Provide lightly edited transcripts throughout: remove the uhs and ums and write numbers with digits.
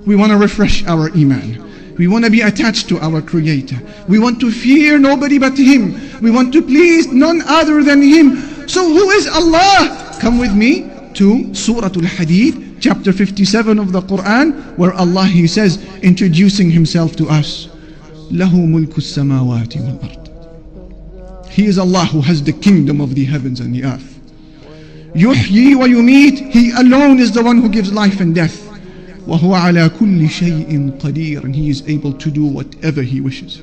We want to refresh our iman. We want to be attached to our Creator. We want to fear nobody but Him. We want to please none other than Him. So who is Allah? Come with me to Surah Al-Hadid, chapter 57 of the Quran, where Allah, He says, introducing Himself to us, لَهُ مُلْكُ السَّمَاوَاتِ وَالْأَرْضِ. He is Allah who has the kingdom of the heavens and the earth. يُحْيِي وَيُمِيتُ. He alone is the one who gives life and death. وَهُوَ عَلَى كُلِّ شَيْءٍ قَدِيرٌ. And He is able to do whatever He wishes.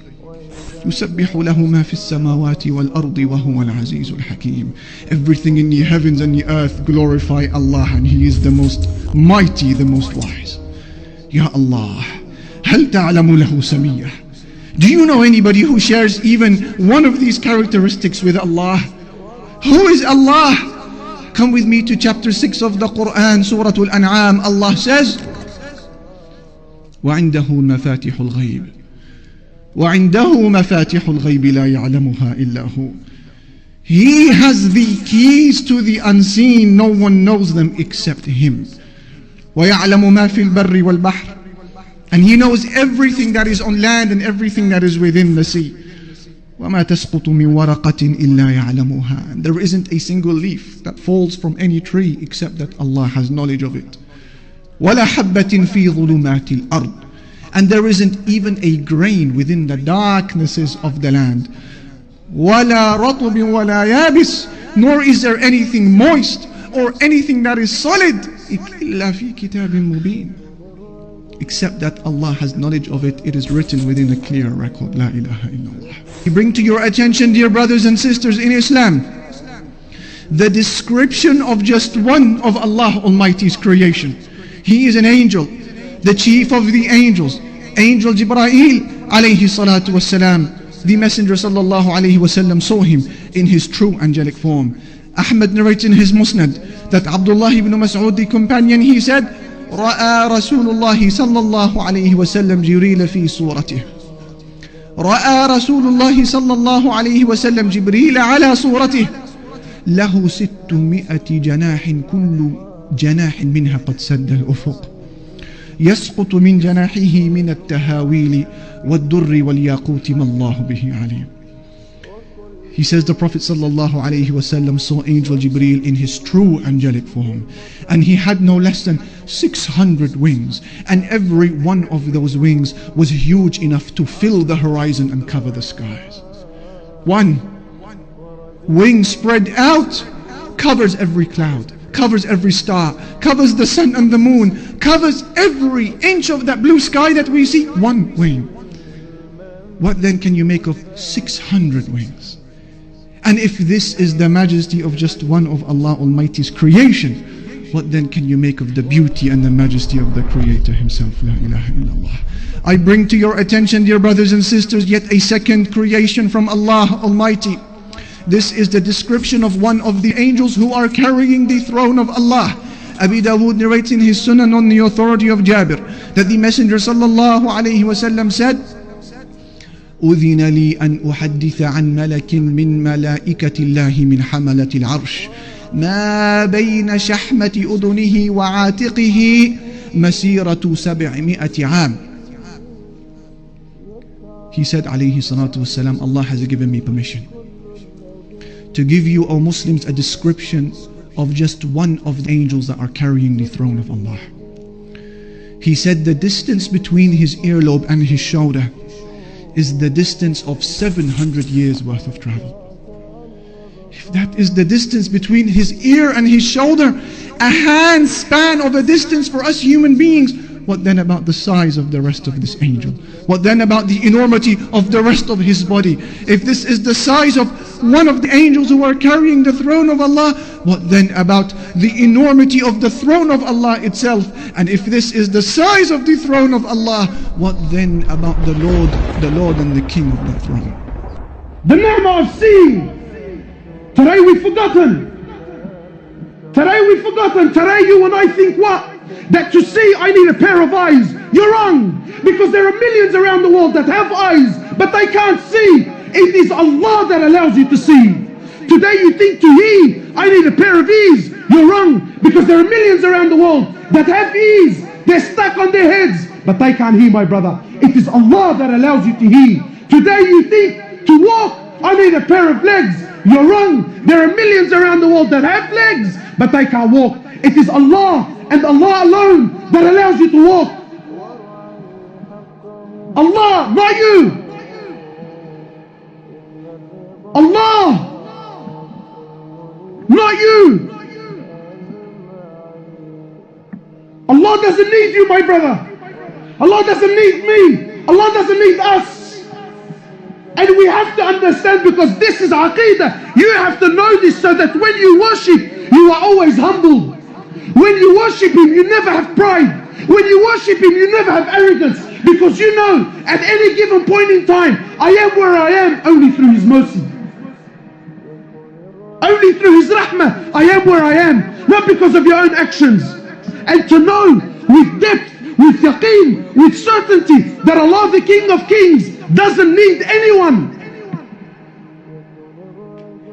يُسَبِّحُ لَهُ مَا فِي السَّمَاوَاتِ وَالْأَرْضِ وَهُوَ الْعَزِيزُ الْحَكِيمُ. Everything in the heavens and the earth glorify Allah, and He is the most mighty, the most wise. Ya Allah, هَلْ تَعْلَمُ لَهُ سَمِيًّا. Do you know anybody who shares even one of these characteristics with Allah? Who is Allah? Come with me to chapter 6 of the Quran, Surah Al-An'am. Allah says, وَعِنْدَهُ مَفَاتِحُ الْغَيْبِ وَعِنْدَهُ مَفَاتِحُ الْغَيْبِ لَا يَعْلَمُهَا إِلَّا هُ. He has the keys to the unseen. No one knows them except Him. وَيَعْلَمُ مَا فِي الْبَرِّ وَالْبَحْرِ. And He knows everything that is on land and everything that is within the sea. وَمَا تَسْقُطُ مِنْ وَرَقَةٍ إِلَّا يَعْلَمُهَا. And there isn't a single leaf that falls from any tree except that Allah has knowledge of it. وَلَا حَبَّةٍ فِي ظُلُمَاتِ الْأَرْضِ. And there isn't even a grain within the darknesses of the land. وَلَا رَطْبٍ وَلَا يَابِسٍ. Nor is there anything moist or anything that is solid إِلَّا فِي كِتَابٍ مُبِينٍ. Except that Allah has knowledge of it. It is written within a clear record. La ilaha illallah. We bring to your attention, dear brothers and sisters in Islam, the description of just one of Allah Almighty's creation. He is an angel, the chief of the angels, Angel Jibreel alayhi salatu wassalam. The Messenger sallallahu alayhi wasallam saw him in his true angelic form. Ahmad narrates in his Musnad that Abdullah ibn Mas'ud, the companion, he said, رأى رسول الله صلى الله عليه وسلم جبريل في صورته. رأى رسول الله صلى الله عليه وسلم جبريل على صورته له 600 جناح كل جناح منها قد سد الأفق يسقط من جناحه من التهاويل والدر والياقوت ما الله به عليم. He says the Prophet ﷺ saw Angel Jibreel in his true angelic form, and he had no less than 600 wings, and every one of those wings was huge enough to fill the horizon and cover the skies. One wing spread out covers every cloud, covers every star, covers the sun and the moon, covers every inch of that blue sky that we see. One wing. What then can you make of 600 wings? And if this is the majesty of just one of Allah Almighty's creation, what then can you make of the beauty and the majesty of the Creator Himself? La ilaha illallah. I bring to your attention, dear brothers and sisters, yet a second creation from Allah Almighty. This is the description of one of the angels who are carrying the throne of Allah. Abi Dawood narrates in his Sunan on the authority of Jabir that the Messenger sallallahu alayhi wasallam said, أذن لي أن أحدث عن ملك من ملائكة الله من حملة العرش ما بين شحمة أذنه وعاتقه مسيرة 700 عام. He said عليه الصلاة والسلام, Allah has given me permission to give you, O Muslims, a description of just one of the angels that are carrying the throne of Allah. He said the distance between his earlobe and his shoulder is the distance of 700 years worth of travel. If that is the distance between his ear and his shoulder, a hand span of a distance for us human beings, what then about the size of the rest of this angel? What then about the enormity of the rest of his body? If this is the size of one of the angels who are carrying the throne of Allah, what then about the enormity of the throne of Allah itself? And if this is the size of the throne of Allah, what then about the Lord and the King of the throne? The ni'mah of seeing. Today we've forgotten. Today you and I think what? That to see I need a pair of eyes. You're wrong. Because there are millions around the world that have eyes, but they can't see. It is Allah that allows you to see. Today you think to hear, I need a pair of ears. You're wrong. Because there are millions around the world that have ears. They're stuck on their heads. but they can't hear, my brother. It is Allah that allows you to hear. Today you think to walk, I need a pair of legs. You're wrong. There are millions around the world that have legs, but they can't walk. It is Allah and Allah alone that allows you to walk. Allah, not you. Allah, not you. Allah doesn't need you, my brother. Allah doesn't need me. Allah doesn't need us. And we have to understand, because this is Aqidah. You have to know this so that when you worship, you are always humble. When you worship Him, you never have pride. When you worship Him, you never have arrogance. Because you know, at any given point in time, I am where I am only through His mercy. Only through His rahmah, I am where I am. Not because of your own actions. And to know with depth, with yaqeen, with certainty, that Allah, the King of Kings, doesn't need anyone.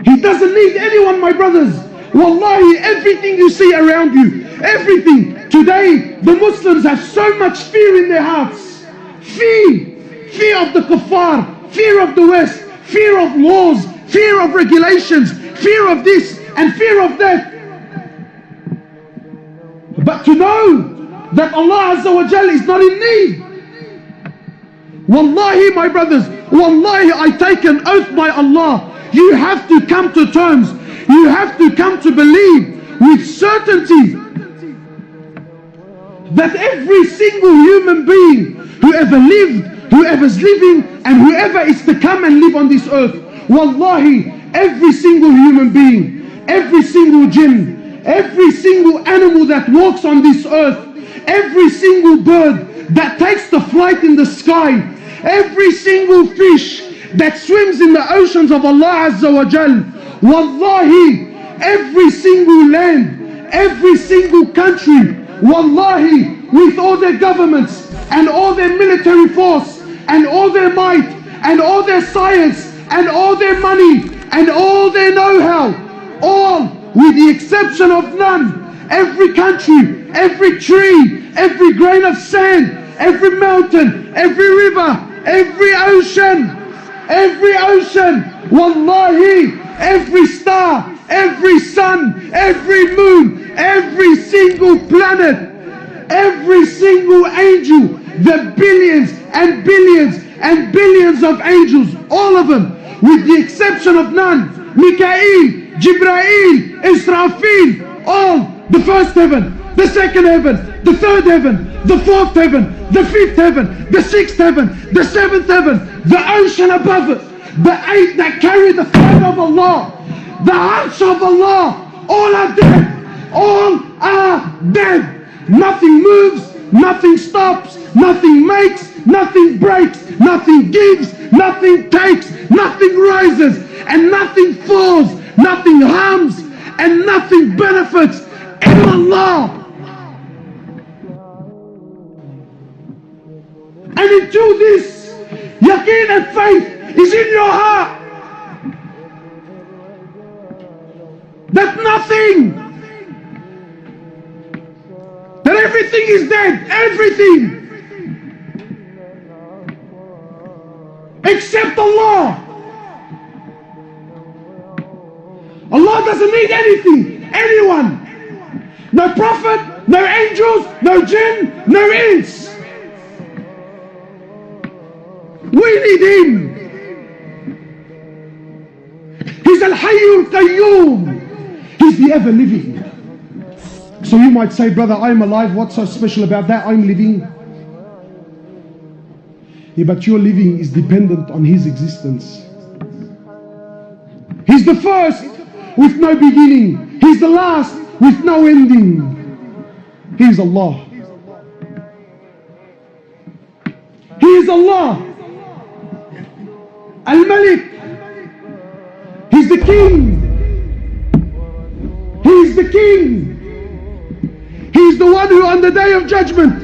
He doesn't need anyone, my brothers. Wallahi, everything you see around you, everything. Today, the Muslims have so much fear in their hearts. Fear of the kuffar, fear of the West, fear of laws, fear of regulations, fear of this and fear of that. But to know that Allah Azza wa Jal is not in need. Wallahi, my brothers, wallahi, I take an oath by Allah. You have to come to terms. You have to come to believe with certainty that every single human being who ever lived, whoever's living, and whoever is to come and live on this earth, wallahi, every single human being, every single jinn, every single animal that walks on this earth, every single bird that takes the flight in the sky, every single fish that swims in the oceans of Allah Azza wa Jal, wallahi, every single land, every single country, wallahi, with all their governments and all their military force and all their might and all their science and all their money and all their know-how, all with the exception of none, every country, every tree, every grain of sand, every mountain, every river, every ocean, wallahi, every star, every sun, every moon, every single planet, every single angel, the billions and billions and billions of angels, all of them, with the exception of none, Mikael, Jibrail, Israfil, all, the first heaven, the second heaven, the third heaven, the fourth heaven, the fifth heaven, the sixth heaven, the seventh heaven, the ocean above it, the eight that carry the throne of Allah, the arsh of Allah, all are dead, all are dead. Nothing moves, nothing stops, nothing makes, nothing breaks, nothing gives, nothing takes, nothing rises, and nothing falls, nothing harms, and nothing benefits in Allah. And until this yaqeen and faith is in your heart, that nothing, that everything is dead, everything, except Allah. Allah doesn't need anything, anyone. No prophet, no angels, no jinn, no ins. We need Him. He's Al-Hayyul Qayyum. He's the ever-living. So you might say, brother, I'm alive. What's so special about that? I'm living. Yeah, but your living is dependent on His existence. He's the first with no beginning. He's the last with no ending. He is Allah. He is Allah. Al-Malik. He's the King. He's the King. He's the one who on the Day of Judgment,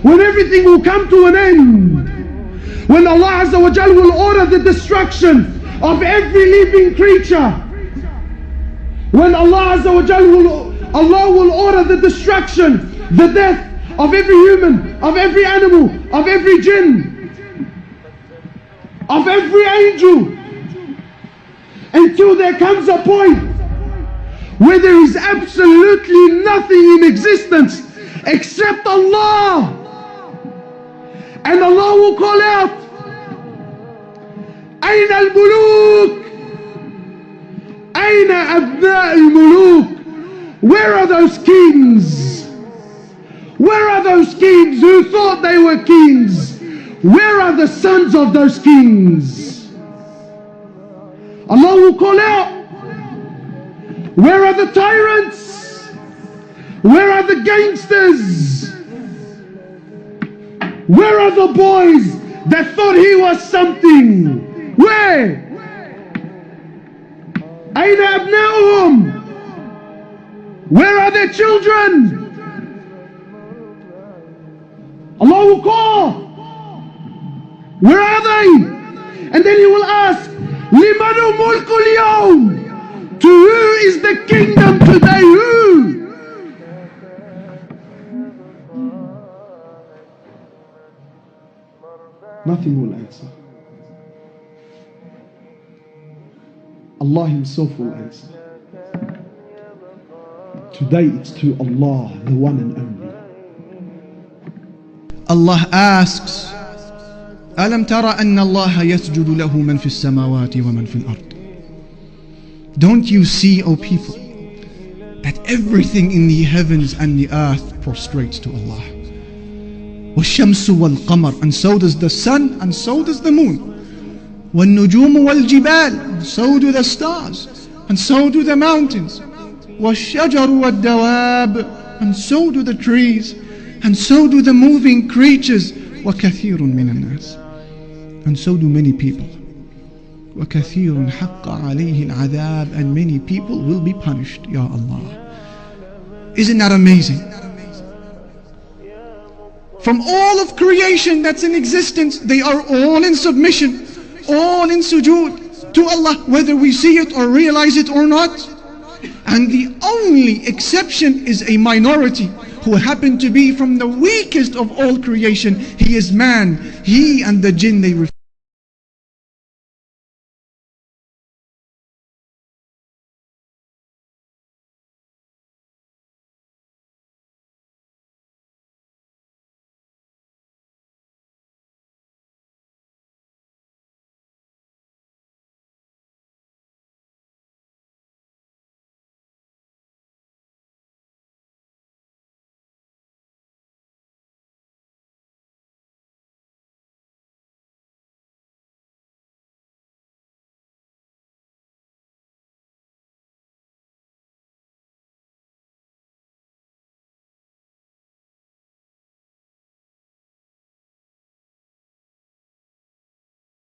when everything will come to an end, when Allah Azza wa Jal will order the destruction of every living creature, when Allah Azza wa Jal will order the destruction, the death of every human, of every animal, of every jinn, of every angel, until there comes a point where there is absolutely nothing in existence except Allah. And Allah will call out, أين الملوك? أين أبناء الملوك? Where are those kings? Where are those kings who thought they were kings? Where are the sons of those kings? Allah will call out, where are the tyrants? Where are the gangsters? Where are the boys that thought he was something? Where? أين أبناؤهم? Where are their children? Allah will call. Where are they? And then He will ask, لِمَنُ مُلْكُ الْيَوْمِ? To who is the kingdom today? Who? Nothing will answer. Allah Himself will answer. Today it's to Allah, the one and only. Allah asks, أَلَمْ تَرَ أَنَّ اللَّهَ يَسْجُدُ لَهُ مَنْ فِي السَّمَاوَاتِ وَمَنْ فِي الْأَرْضِ. Don't you see, O people, that everything in the heavens and the earth prostrates to Allah? وَالشَّمْسُ وَالْقَمَرُ, and so does the sun, and so does the moon. وَالنُّجُومُ وَالْجِبَالُ, and so do the stars, and so do the mountains. وَالشَّجَرُ وَالدَّوَابُ, and so do the trees, and so do the moving creatures. وَكَثِيرٌ مِّنَ النَّاسِ, and so do many people. وَكَثِيرٌ حَقَّ عَلَيْهِ الْعَذَابُ, and many people will be punished. Ya Allah. Isn't that amazing? From all of creation that's in existence, they are all in submission, all in sujood to Allah, whether we see it or realize it or not. And the only exception is a minority who happen to be from the weakest of all creation. He is man. He and the jinn, they refuse.